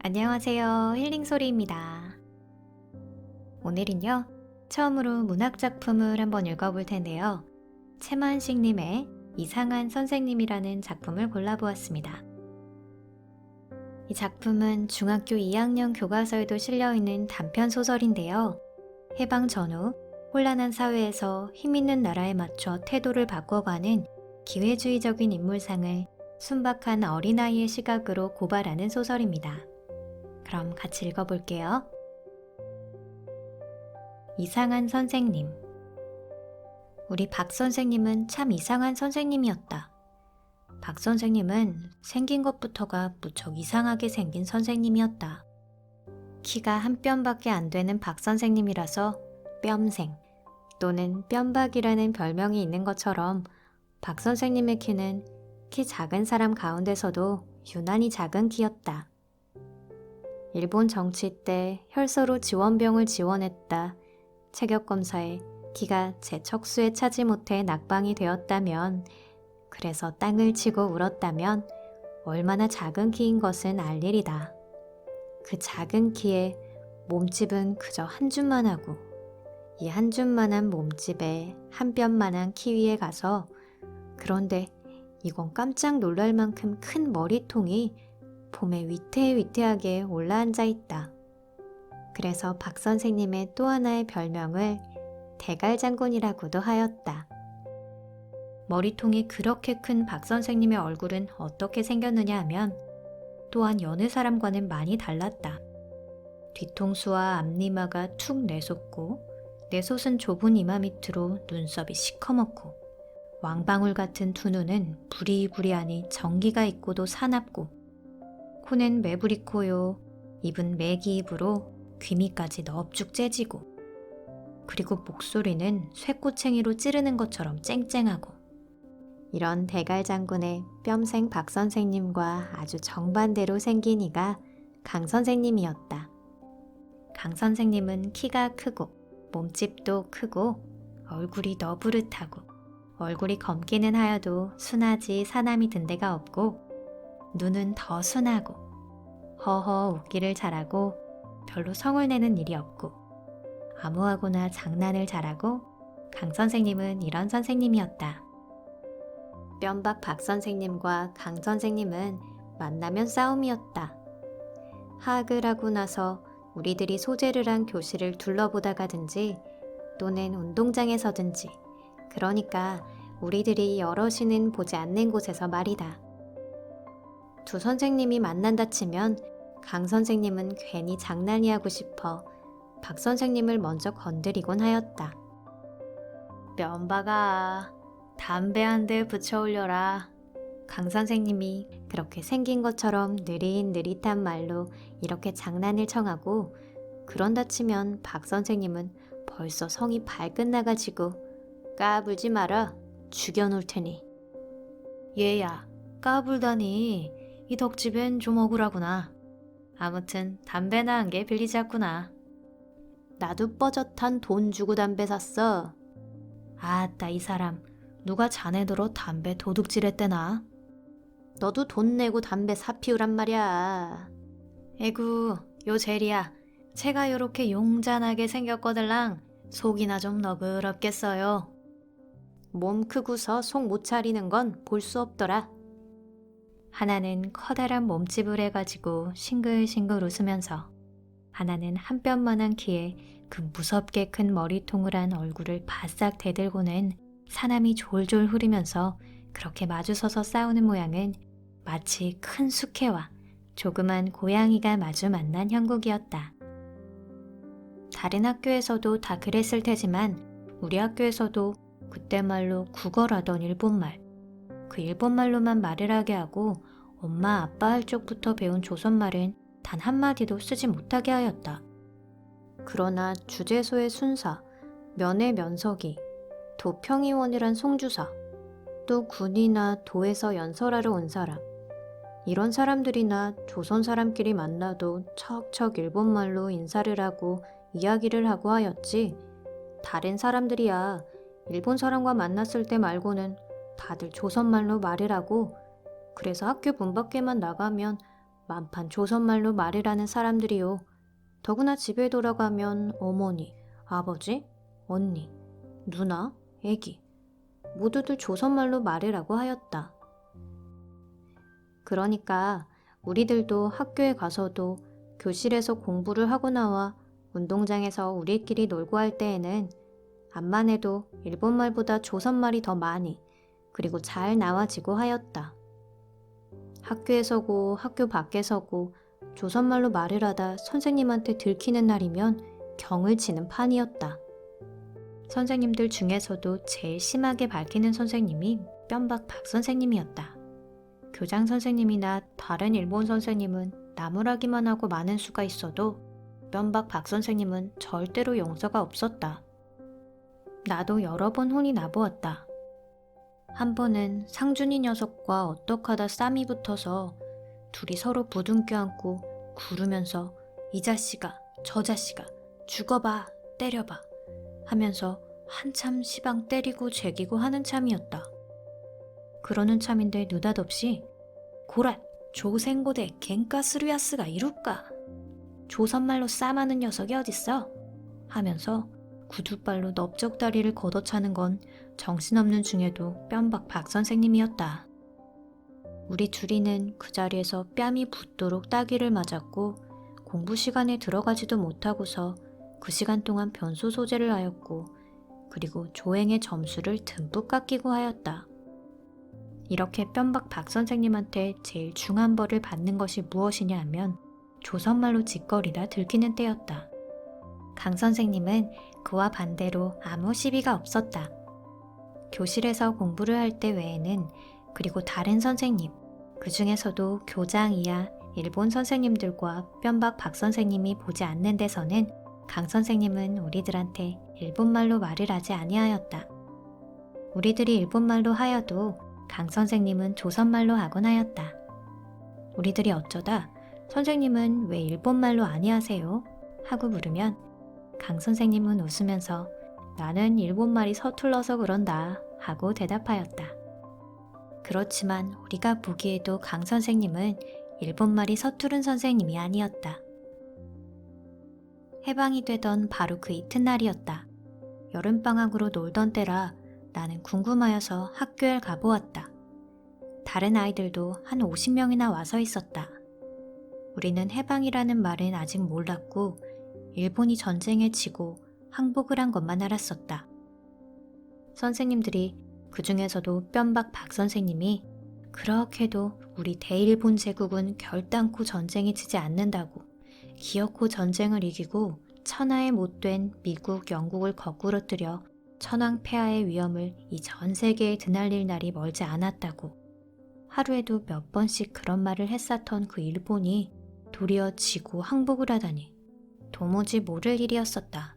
안녕하세요. 힐링소리입니다. 오늘은요, 처음으로 문학작품을 한번 읽어볼 텐데요. 채만식님의 이상한 선생님이라는 작품을 골라보았습니다. 이 작품은 중학교 2학년 교과서에도 실려있는 단편소설인데요. 해방 전후 혼란한 사회에서 힘있는 나라에 맞춰 태도를 바꿔가는 기회주의적인 인물상을 순박한 어린아이의 시각으로 고발하는 소설입니다. 그럼 같이 읽어볼게요. 이상한 선생님. 우리 박 선생님은 참 이상한 선생님이었다. 박 선생님은 생긴 것부터가 무척 이상하게 생긴 선생님이었다. 키가 한 뼘밖에 안 되는 박 선생님이라서 뼘생 또는 뼘박이라는 별명이 있는 것처럼 박 선생님의 키는 키 작은 사람 가운데서도 유난히 작은 키였다. 일본 정치 때 혈서로 지원병을 지원했다. 체격검사에 키가 제 척수에 차지 못해 낙방이 되었다면, 그래서 땅을 치고 울었다면 얼마나 작은 키인 것은 알 일이다. 그 작은 키에 몸집은 그저 한 줌만 하고 이 한 줌만한 몸집에 한 뼘만한 키 위에 가서, 그런데 이건 깜짝 놀랄 만큼 큰 머리통이 봄에 위태위태하게 올라앉아 있다. 그래서 박 선생님의 또 하나의 별명을 대갈장군이라고도 하였다. 머리통이 그렇게 큰 박 선생님의 얼굴은 어떻게 생겼느냐 하면 또한 여느 사람과는 많이 달랐다. 뒤통수와 앞니마가 툭 내솟고 내솟은 좁은 이마 밑으로 눈썹이 시커멓고 왕방울 같은 두 눈은 부리부리하니 정기가 있고도 사납고, 코는 매부리 코요, 입은 매기 입으로 귀미까지 넙죽 째지고, 그리고 목소리는 쇠꼬챙이로 찌르는 것처럼 쨍쨍하고, 이런 대갈장군의 뼘생 박 선생님과 아주 정반대로 생긴 이가 강 선생님이었다. 강 선생님은 키가 크고 몸집도 크고 얼굴이 너부릇하고, 얼굴이 검기는 하여도 순하지 사남이 든 데가 없고, 눈은 더 순하고 허허 웃기를 잘하고 별로 성을 내는 일이 없고, 아무하고나 장난을 잘하고, 강 선생님은 이런 선생님이었다. 뼘박 박 선생님과 강 선생님은 만나면 싸움이었다. 하악을 하고 나서 우리들이 소재를 한 교실을 둘러보다가든지 또는 운동장에서든지, 그러니까 우리들이 여럿이는 보지 않는 곳에서 말이다. 두 선생님이 만난다 치면 강 선생님은 괜히 장난이 하고 싶어 박 선생님을 먼저 건드리곤 하였다. 뼘박아, 담배 한 대 붙여 올려라. 강 선생님이 그렇게 생긴 것처럼 느릿느릿한 말로 이렇게 장난을 청하고, 그런다 치면 박 선생님은 벌써 성이 발끝 나가지고 까불지 마라, 죽여놓을 테니. 얘야, 까불다니 이 덕집엔 좀 억울하구나. 아무튼 담배나 한 개 빌리자꾸나. 나도 뻐젓한 돈 주고 담배 샀어. 아따, 이 사람 누가 자네더러 담배 도둑질했대나? 너도 돈 내고 담배 사 피우란 말이야. 에구, 요 제리야, 채가 요렇게 용잔하게 생겼거들랑 속이나 좀 너그럽겠어요. 몸 크고서 속 못 차리는 건 볼 수 없더라. 하나는 커다란 몸집을 해가지고 싱글싱글 웃으면서, 하나는 한 뼘만한 키에 그 무섭게 큰 머리통을 한 얼굴을 바싹 대들고는 사남이 졸졸 흐르면서 그렇게 마주서서 싸우는 모양은 마치 큰 숙회와 조그만 고양이가 마주 만난 형국이었다. 다른 학교에서도 다 그랬을 테지만 우리 학교에서도 그때 말로 국어라던 일본말, 그 일본말로만 말을 하게 하고 엄마 아빠 할 적부터 배운 조선말은 단 한마디도 쓰지 못하게 하였다. 그러나 주재소의 순사, 면의 면석이, 도평의원이란 송주사, 또 군이나 도에서 연설하러 온 사람, 이런 사람들이나 조선 사람끼리 만나도 척척 일본말로 인사를 하고 이야기를 하고 하였지, 다른 사람들이야 일본 사람과 만났을 때 말고는 다들 조선말로 말을 하고, 그래서 학교 문 밖에만 나가면 만판 조선말로 말을 하는 사람들이요. 더구나 집에 돌아가면 어머니, 아버지, 언니, 누나, 애기 모두들 조선말로 말을 하고 하였다. 그러니까 우리들도 학교에 가서도 교실에서 공부를 하고 나와 운동장에서 우리끼리 놀고 할 때에는 암만 해도 일본말보다 조선말이 더 많이 그리고 잘 나와지고 하였다. 학교에서고 학교 밖에서고 조선말로 말을 하다 선생님한테 들키는 날이면 경을 치는 판이었다. 선생님들 중에서도 제일 심하게 밝히는 선생님이 뼘박 박 선생님이었다. 교장 선생님이나 다른 일본 선생님은 나무라기만 하고 많은 수가 있어도 뼘박 박 선생님은 절대로 용서가 없었다. 나도 여러 번 혼이 나보았다. 한 번은 상준이 녀석과 어떡하다 쌈이 붙어서 둘이 서로 부둥켜 안고 구르면서 이 자식아 저 자식아 죽어봐 때려봐 하면서 한참 시방 때리고 죄기고 하는 참이었다. 그러는 참인데 느닷없이 고라 조생고대 겐가스루야스가 이룰까 조선말로 쌈하는 녀석이 어딨어 하면서 구두발로 넓적다리를 걷어차는 건 정신없는 중에도 뼘박 박 선생님이었다. 우리 둘이는 그 자리에서 뺨이 붓도록 따귀를 맞았고 공부 시간에 들어가지도 못하고서 그 시간 동안 변소 소재를 하였고 그리고 조행의 점수를 듬뿍 깎이고 하였다. 이렇게 뼘박 박 선생님한테 제일 중한 벌을 받는 것이 무엇이냐 하면 조선말로 짓거리다 들키는 때였다. 강 선생님은 그와 반대로 아무 시비가 없었다. 교실에서 공부를 할 때 외에는 그리고 다른 선생님, 그 중에서도 교장 이하 일본 선생님들과 뼘박 박 선생님이 보지 않는 데서는 강 선생님은 우리들한테 일본말로 말을 하지 아니하였다. 우리들이 일본말로 하여도 강 선생님은 조선말로 하곤 하였다. 우리들이 어쩌다 선생님은 왜 일본말로 아니하세요? 하고 물으면 강 선생님은 웃으면서 나는 일본말이 서툴러서 그런다 하고 대답하였다. 그렇지만 우리가 보기에도 강 선생님은 일본말이 서투른 선생님이 아니었다. 해방이 되던 바로 그 이튿날이었다. 여름방학으로 놀던 때라 나는 궁금하여서 학교에 가보았다. 다른 아이들도 한 50명이나 와서 있었다. 우리는 해방이라는 말은 아직 몰랐고 일본이 전쟁에 지고 항복을 한 것만 알았었다. 선생님들이 그 중에서도 뼘박 박 선생님이 그렇게도 우리 대일본 제국은 결단코 전쟁에 지지 않는다고 기어코 전쟁을 이기고 천하에 못된 미국, 영국을 거꾸러뜨려 천황폐하의 위험을 이 전 세계에 드날릴 날이 멀지 않았다고 하루에도 몇 번씩 그런 말을 했었던 그 일본이 도리어 지고 항복을 하다니 도무지 모를 일이었었다.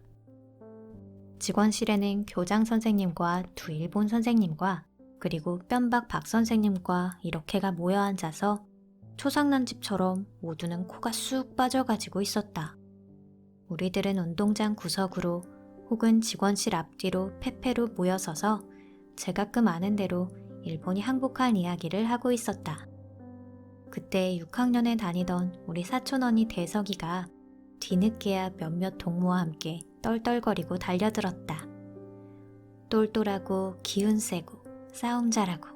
직원실에는 교장 선생님과 두 일본 선생님과 그리고 뼘박 박 선생님과 이렇게가 모여 앉아서 초상난 집처럼 모두는 코가 쑥 빠져가지고 있었다. 우리들은 운동장 구석으로 혹은 직원실 앞뒤로 페페로 모여서서 제가끔 아는 대로 일본이 항복한 이야기를 하고 있었다. 그때 6학년에 다니던 우리 사촌언니 대석이가 뒤늦게야 몇몇 동무와 함께 떨떨거리고 달려들었다. 똘똘하고 기운 세고 싸움 잘하고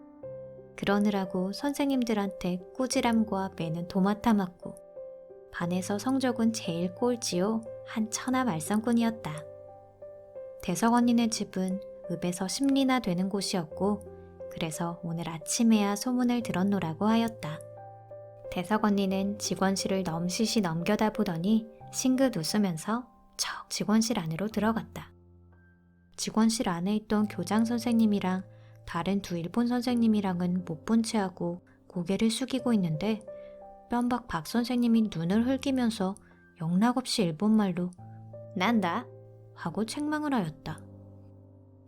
그러느라고 선생님들한테 꾸지람과 매는 도맡아 맞고 반에서 성적은 제일 꼴찌요 한 천하 말썽꾼이었다. 대석 언니네 집은 읍에서 10리나 되는 곳이었고 그래서 오늘 아침에야 소문을 들었노라고 하였다. 대석 언니는 직원실을 넘시시 넘겨다 보더니 싱긋 웃으면서 척 직원실 안으로 들어갔다. 직원실 안에 있던 교장 선생님이랑 다른 두 일본 선생님이랑은 못 본 채하고 고개를 숙이고 있는데 뼘박 박 선생님이 눈을 흘기면서 영락없이 일본말로 난다 하고 책망을 하였다.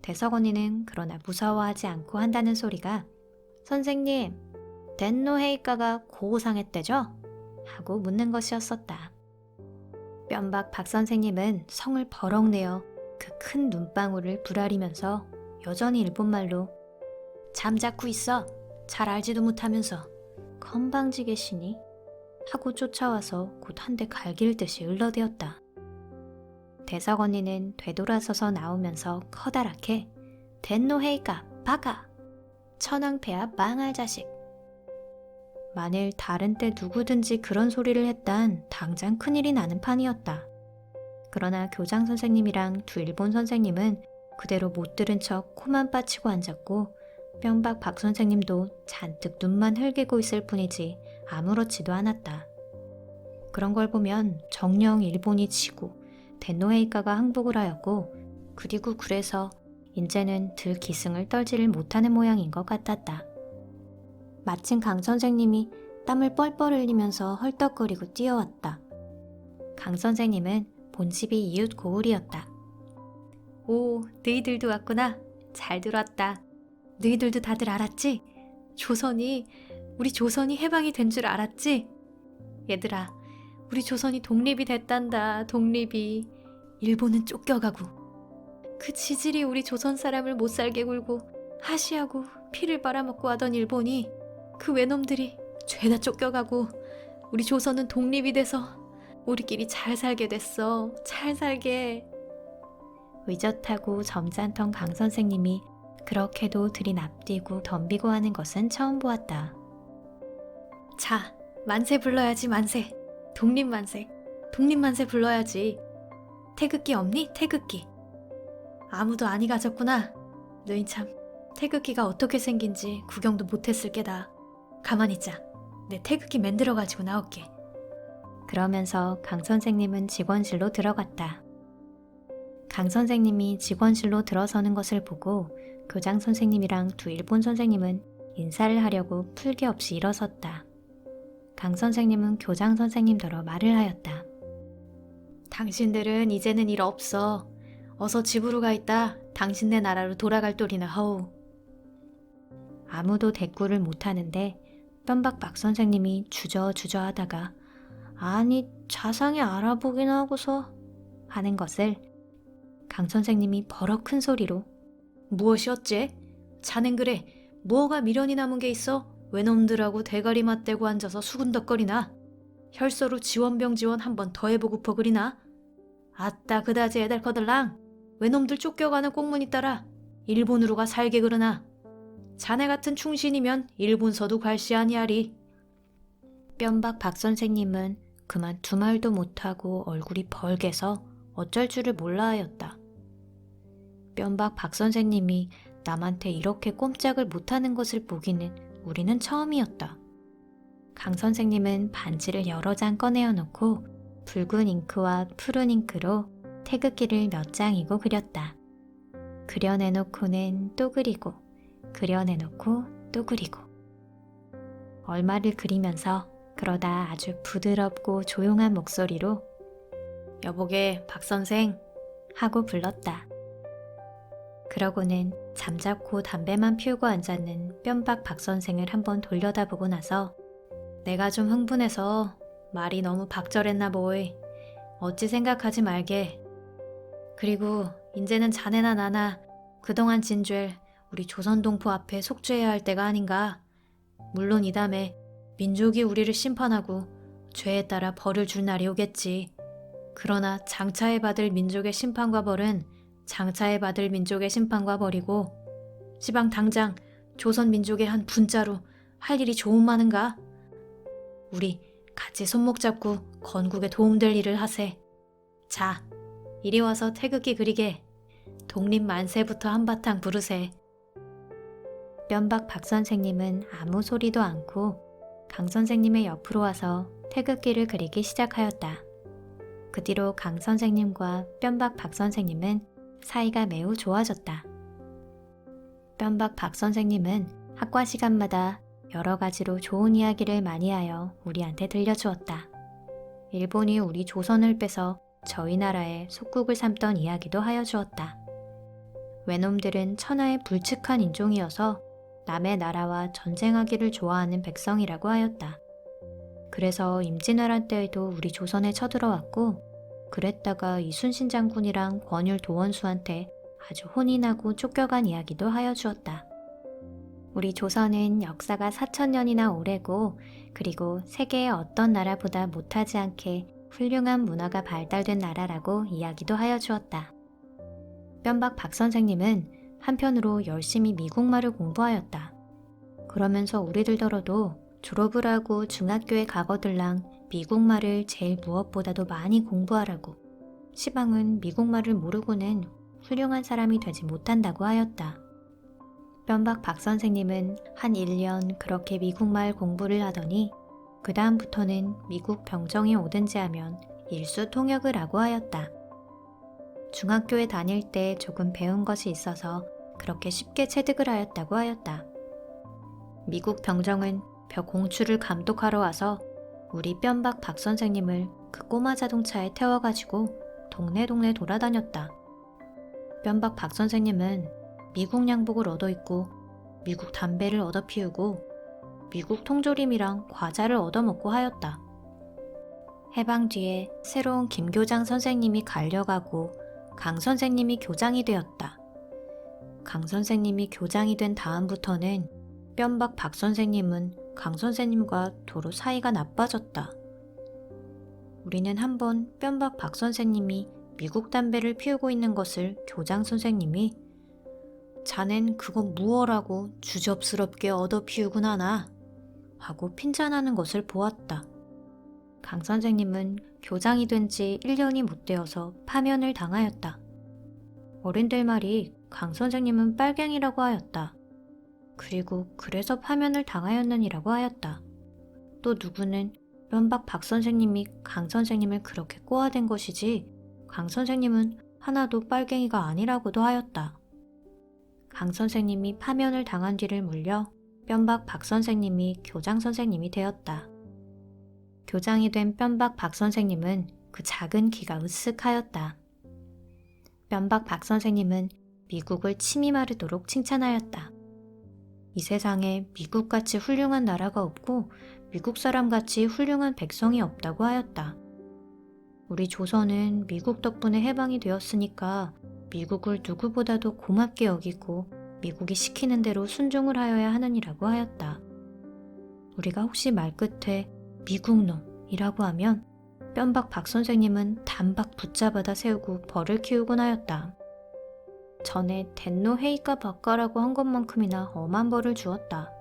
대석 언니는 그러나 무서워하지 않고 한다는 소리가 선생님, 덴노 헤이카가 고상했대죠? 하고 묻는 것이었었다. 뼘박 박 선생님은 성을 버럭 내어 그 큰 눈방울을 부라리면서 여전히 일본말로 잠자코 있어 잘 알지도 못하면서 건방지게 시니 하고 쫓아와서 곧 한 대 갈길듯이 을러대었다. 대석 언니는 되돌아서서 나오면서 커다랗게 덴노헤이가 바가! 천황폐하 망할 자식! 만일 다른 때 누구든지 그런 소리를 했단 당장 큰일이 나는 판이었다. 그러나 교장 선생님이랑 두 일본 선생님은 그대로 못 들은 척 코만 빠치고 앉았고 뿅박 박 선생님도 잔뜩 눈만 흘기고 있을 뿐이지 아무렇지도 않았다. 그런 걸 보면 정녕 일본이 지고 덴노헤이가가 항복을 하였고 그리고 그래서 인제는 들 기승을 떨지를 못하는 모양인 것 같았다. 마침 강 선생님이 땀을 뻘뻘 흘리면서 헐떡거리고 뛰어왔다. 강 선생님은 본집이 이웃 고을이었다. 오, 너희들도 왔구나. 잘 들어왔다. 너희들도 다들 알았지? 우리 조선이 해방이 된 줄 알았지? 얘들아, 우리 조선이 독립이 됐단다. 독립이. 일본은 쫓겨가고 그 지질이 우리 조선 사람을 못살게 굴고 하시하고 피를 빨아먹고 하던 일본이 그 외놈들이 죄다 쫓겨가고 우리 조선은 독립이 돼서 우리끼리 잘 살게 됐어. 잘 살게. 의젓하고 점잖던 강 선생님이 그렇게도 들이 납뛰고 덤비고 하는 것은 처음 보았다. 자, 만세 불러야지 만세. 독립만세. 독립만세 불러야지. 태극기 없니? 태극기. 아무도 안이 가졌구나. 너희 참 태극기가 어떻게 생긴지 구경도 못했을 게다. 가만히 있자. 내 태극기 만들어가지고 나올게. 그러면서 강 선생님은 직원실로 들어갔다. 강 선생님이 직원실로 들어서는 것을 보고 교장 선생님이랑 두 일본 선생님은 인사를 하려고 풀개 없이 일어섰다. 강 선생님은 교장 선생님더러 말을 하였다. 당신들은 이제는 일 없어. 어서 집으로 가 있다. 당신네 나라로 돌아갈 도리나 하오. 아무도 대꾸를 못하는데 뺨박 박 선생님이 주저주저 하다가 아니 자상히 알아보긴 하고서 하는 것을 강 선생님이 버럭 큰 소리로 무엇이 어째? 자넨 그래 뭐가 미련이 남은 게 있어? 외놈들하고 대가리 맞대고 앉아서 수군덕거리나? 혈서로 지원병 지원 한번 더 해보고퍼 그리나? 아따 그다지 애달 커들랑 외놈들 쫓겨가는 꽁무니 따라 일본으로 가 살게 그러나? 자네 같은 충신이면 일본서도 갈시 아니하리. 뺨박 박 선생님은 그만 두 말도 못하고 얼굴이 벌게서 어쩔 줄을 몰라 하였다. 뺨박 박 선생님이 남한테 이렇게 꼼짝을 못하는 것을 보기는 우리는 처음이었다. 강 선생님은 반지를 여러 장 꺼내어 놓고 붉은 잉크와 푸른 잉크로 태극기를 몇 장이고 그렸다. 그려내놓고는 또 그리고 그려내놓고 또 그리고 얼마를 그리면서 그러다 아주 부드럽고 조용한 목소리로 여보게 박선생 하고 불렀다. 그러고는 잠자코 담배만 피우고 앉았는 뺨박 박선생을 한번 돌려다보고 나서 내가 좀 흥분해서 말이 너무 박절했나 보이. 어찌 생각하지 말게. 그리고 인제는 자네나 나나 그동안 진 죄 우리 조선동포 앞에 속죄해야 할 때가 아닌가. 물론 이 다음에 민족이 우리를 심판하고 죄에 따라 벌을 줄 날이 오겠지. 그러나 장차에 받을 민족의 심판과 벌은 장차에 받을 민족의 심판과 벌이고 시방 당장 조선 민족의 한 분자로 할 일이 조금많은가? 우리 같이 손목 잡고 건국에 도움될 일을 하세. 자, 이리 와서 태극기 그리게 독립 만세부터 한바탕 부르세. 뺨박 박 선생님은 아무 소리도 않고 강 선생님의 옆으로 와서 태극기를 그리기 시작하였다. 그 뒤로 강 선생님과 뺨박 박 선생님은 사이가 매우 좋아졌다. 뺨박 박 선생님은 학과 시간마다 여러 가지로 좋은 이야기를 많이 하여 우리한테 들려주었다. 일본이 우리 조선을 빼서 저희 나라에 속국을 삼던 이야기도 하여 주었다. 외놈들은 천하의 불측한 인종이어서 남의 나라와 전쟁하기를 좋아하는 백성이라고 하였다. 그래서 임진왜란 때에도 우리 조선에 쳐들어왔고 그랬다가 이순신 장군이랑 권율 도원수한테 아주 혼이 나고 쫓겨간 이야기도 하여 주었다. 우리 조선은 역사가 4,000년이나 오래고 그리고 세계의 어떤 나라보다 못하지 않게 훌륭한 문화가 발달된 나라라고 이야기도 하여 주었다. 뼘박 박 선생님은 한편으로 열심히 미국말을 공부하였다. 그러면서 우리들더러도 졸업을 하고 중학교에 가거들랑 미국말을 제일 무엇보다도 많이 공부하라고, 시방은 미국말을 모르고는 훌륭한 사람이 되지 못한다고 하였다. 뼘박 박 선생님은 한 1년 그렇게 미국말 공부를 하더니 그 다음부터는 미국 병정이 오든지 하면 일수통역을 하고 하였다. 중학교에 다닐 때 조금 배운 것이 있어서 그렇게 쉽게 체득을 하였다고 하였다. 미국 병정은 벼 공추를 감독하러 와서 우리 뼘박 박 선생님을 그 꼬마 자동차에 태워가지고 동네 돌아다녔다. 뼘박 박 선생님은 미국 양복을 얻어 입고 미국 담배를 얻어 피우고 미국 통조림이랑 과자를 얻어 먹고 하였다. 해방 뒤에 새로운 김 교장 선생님이 갈려가고 강 선생님이 교장이 되었다. 강 선생님이 교장이 된 다음부터는 뼘박 박 선생님은 강 선생님과 도로 사이가 나빠졌다. 우리는 한번 뼘박 박 선생님이 미국 담배를 피우고 있는 것을 교장 선생님이 자넨 그거 무엇라고 주접스럽게 얻어 피우곤 하나? 하고 핀잔하는 것을 보았다. 강 선생님은 교장이 된 지 1년이 못 되어서 파면을 당하였다. 어른들 말이 강 선생님은 빨갱이라고 하였다. 그리고 그래서 파면을 당하였느니라고 하였다. 또 누구는 뼘박 박 선생님이 강 선생님을 그렇게 꼬아댄 것이지 강 선생님은 하나도 빨갱이가 아니라고도 하였다. 강 선생님이 파면을 당한 뒤를 물려 뼘박 박 선생님이 교장 선생님이 되었다. 교장이 된 뼘박 박 선생님은 그 작은 키가 으쓱하였다. 뼘박 박 선생님은 미국을 침이 마르도록 칭찬하였다. 이 세상에 미국같이 훌륭한 나라가 없고 미국 사람같이 훌륭한 백성이 없다고 하였다. 우리 조선은 미국 덕분에 해방이 되었으니까 미국을 누구보다도 고맙게 여기고 미국이 시키는 대로 순종을 하여야 하느니라고 하였다. 우리가 혹시 말끝에 미국놈이라고 하면 뼘박 박 선생님은 단박 붙잡아다 세우고 벌을 키우곤 하였다. 전에 덴노 헤이카 바까라고 한 것만큼이나 엄한 벌을 주었다.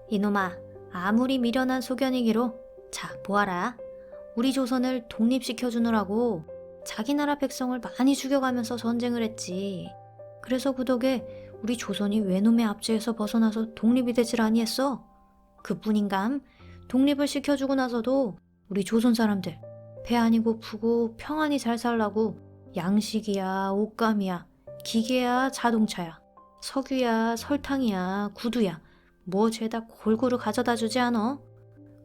이놈아, 아무리 미련한 소견이기로 자 보아라. 우리 조선을 독립시켜주느라고 자기 나라 백성을 많이 죽여가면서 전쟁을 했지. 그래서 그 덕에 우리 조선이 외놈의 압제에서 벗어나서 독립이 되질 아니했어. 그뿐인감 독립을 시켜주고 나서도 우리 조선 사람들 배 아니 고프고 평안히 잘 살라고 양식이야 옷감이야 기계야 자동차야 석유야 설탕이야 구두야 뭐 죄다 골고루 가져다 주지 않어?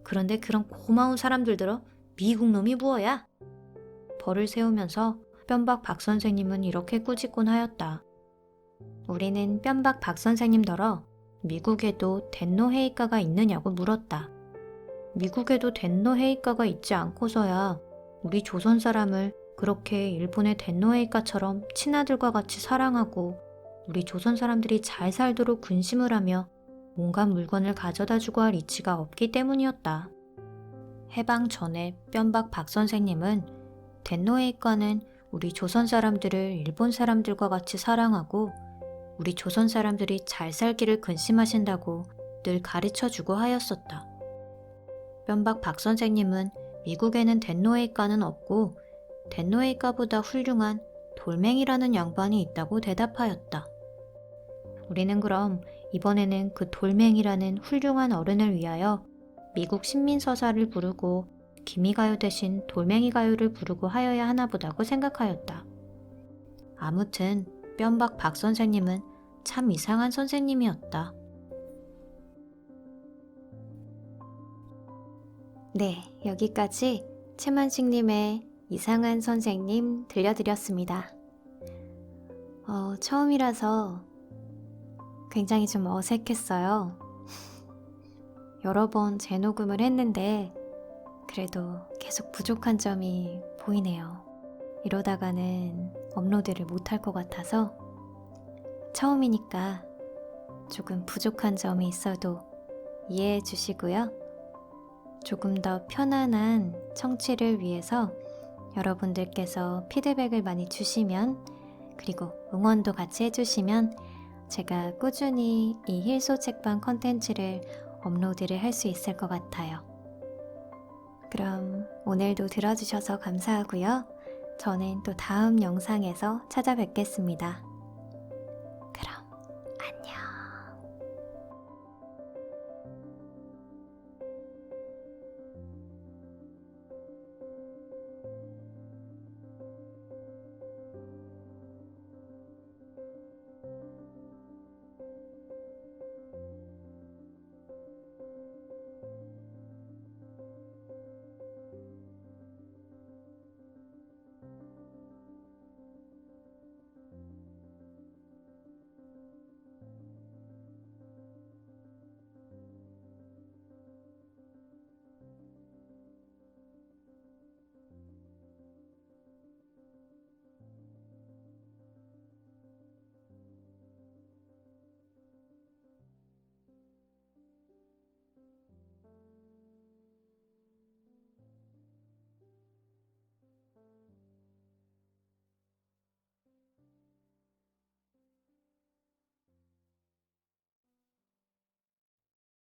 그런데 그런 고마운 사람들들어 미국 놈이 뭐야? 벌을 세우면서 뼘박 박 선생님은 이렇게 꾸짖곤 하였다. 우리는 뼘박 박 선생님더러 미국에도 덴노 헤이카가 있느냐고 물었다. 미국에도 덴노 헤이카가 있지 않고서야 우리 조선 사람을 그렇게 일본의 덴노 헤이카처럼 친아들과 같이 사랑하고 우리 조선 사람들이 잘 살도록 근심을 하며 온갖 물건을 가져다 주고 할 이치가 없기 때문이었다. 해방 전에 뼘박 박 선생님은 덴노 헤이카는 우리 조선 사람들을 일본 사람들과 같이 사랑하고 우리 조선 사람들이 잘 살기를 근심하신다고 늘 가르쳐주고 하였었다. 뼘박 박 선생님은 미국에는 덴노 헤이카는 없고 덴노 헤이카보다 훌륭한 돌멩이라는 양반이 있다고 대답하였다. 우리는 그럼 이번에는 그 돌멩이라는 훌륭한 어른을 위하여 미국 신민서사를 부르고 기미가요 대신 돌멩이가요를 부르고 하여야 하나 보다고 생각하였다. 아무튼 뼘박 박 선생님은 참 이상한 선생님이었다. 네, 여기까지 최만식님의 이상한 선생님 들려드렸습니다. 처음이라서 굉장히 좀 어색했어요. 여러 번 재녹음을 했는데 그래도 계속 부족한 점이 보이네요. 이러다가는 업로드를 못할 것 같아서 처음이니까 조금 부족한 점이 있어도 이해해 주시고요. 조금 더 편안한 청취를 위해서 여러분들께서 피드백을 많이 주시면, 그리고 응원도 같이 해주시면 제가 꾸준히 이 힐소 책방 컨텐츠를 업로드를 할 수 있을 것 같아요. 그럼 오늘도 들어주셔서 감사하고요. 저는 또 다음 영상에서 찾아뵙겠습니다. 그럼 안녕.